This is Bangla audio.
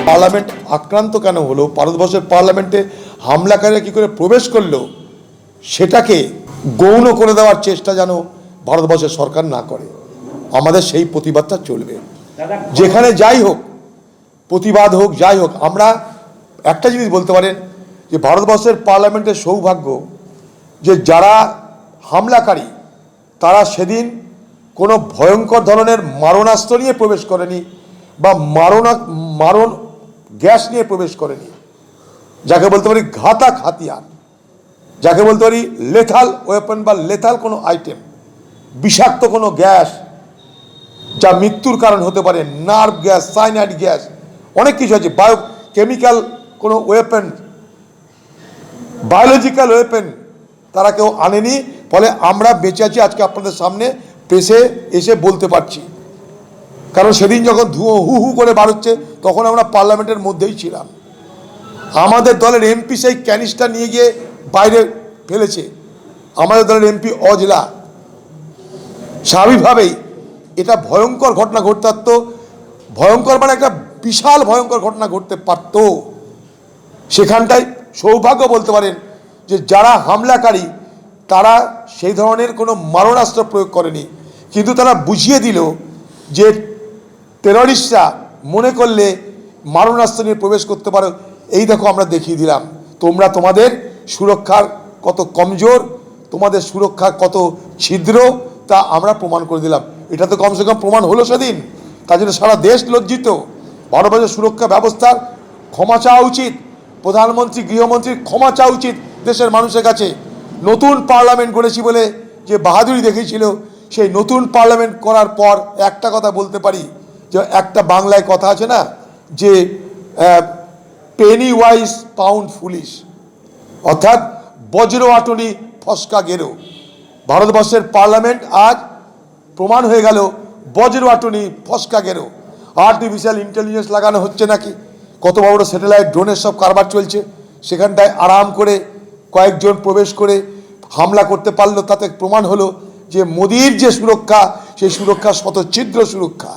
পার্লামেন্ট আক্রান্ত কেন হলো, ভারতবর্ষের পার্লামেন্টে হামলাকারীরা কী করে প্রবেশ করলো, সেটাকে গৌণ করে দেওয়ার চেষ্টা যেন ভারতবর্ষের সরকার না করে। আমাদের সেই প্রতিবাদটা চলবে, যেখানে যাই হোক, প্রতিবাদ হোক, যাই হোক। আমরা একটা জিনিস বলতে পারেন যে ভারতবর্ষের পার্লামেন্টের সৌভাগ্য যে যারা হামলাকারী তারা সেদিন কোনো ভয়ঙ্কর ধরনের মারণাস্ত্র নিয়ে প্রবেশ করেনি বা মারণ গ্যাস নিয়ে প্রবেশ করেনি, যাকে বলতে পারি ঘাতক হাতিয়ার, যাকে বলতে পারি লেথাল ওয়েপন বা লেথাল কোনো আইটেম, বিষাক্ত কোনো গ্যাস যা মৃত্যুর কারণ হতে পারে, নার্ভ গ্যাস, সাইনাইড গ্যাস, অনেক কিছু আছে, বায়োকেমিক্যাল কোনো ওয়েপন, বায়োলজিক্যাল ওয়েপন তারা কেউ আনেনি। ফলে আমরা বেঁচে আছি, আজকে আপনাদের সামনে প্রেসে এসে বলতে পারছি। কারণ সেদিন যখন ধুয়ো হু হু করে বার হচ্ছে তখন আমরা পার্লামেন্টের মধ্যেই ছিলাম। আমাদের দলের এমপি সেই ক্যানিস্টার নিয়ে গিয়ে বাইরে ফেলেছে, আমাদের দলের এমপি অজলা। স্বাভাবিকভাবেই এটা ভয়ঙ্কর ঘটনা ঘটতে পারত, ভয়ঙ্কর মানে একটা বিশাল ভয়ঙ্কর ঘটনা ঘটতে পারত। সেখানটায় সৌভাগ্য বলতে পারেন যে যারা হামলাকারী তারা সেই ধরনের কোনো মারণাস্ত্র প্রয়োগ করেনি, কিন্তু তারা বুঝিয়ে দিল যে টেররিস্টরা মনে করলে মারণাস্ত্র নিয়ে প্রবেশ করতে পারো। এই দেখো আমরা দেখিয়ে দিলাম তোমরা তোমাদের সুরক্ষার কত কমজোর, তোমাদের সুরক্ষা কত ছিদ্র, তা আমরা প্রমাণ করে দিলাম। এটা তো কমসে কম প্রমাণ হলো সেদিন, তার জন্য সারা দেশ লজ্জিত। ভারতবর্ষের সুরক্ষা ব্যবস্থার ক্ষমা চাওয়া উচিত, প্রধানমন্ত্রী গৃহমন্ত্রীর ক্ষমা চাওয়া উচিত দেশের মানুষের কাছে। নতুন পার্লামেন্ট করেছি বলে যে বাহাদুরি দেখিয়েছিল, সেই নতুন পার্লামেন্ট করার পর একটা কথা বলতে পারি যে একটা বাংলায় কথা আছে না যে পেনি ওয়াইজ পাউন্ড ফুলিশ, অর্থাৎ বজ্র আটনি ফসকা গেরো। ভারতবর্ষের পার্লামেন্ট আজ প্রমাণ হয়ে গেল বজ্র আটনি ফসকা গেরো। আর্টিফিশিয়াল ইন্টেলিজেন্স লাগানো হচ্ছে নাকি, কত বড় স্যাটেলাইট ড্রোনের সব কারবার চলছে, সেখানটায় আরাম করে কয়েকজন প্রবেশ করে হামলা করতে পারলো। তাতে প্রমাণ হলো যে মোদির যে সুরক্ষা সেই সুরক্ষা শতচ্ছিদ্র সুরক্ষা।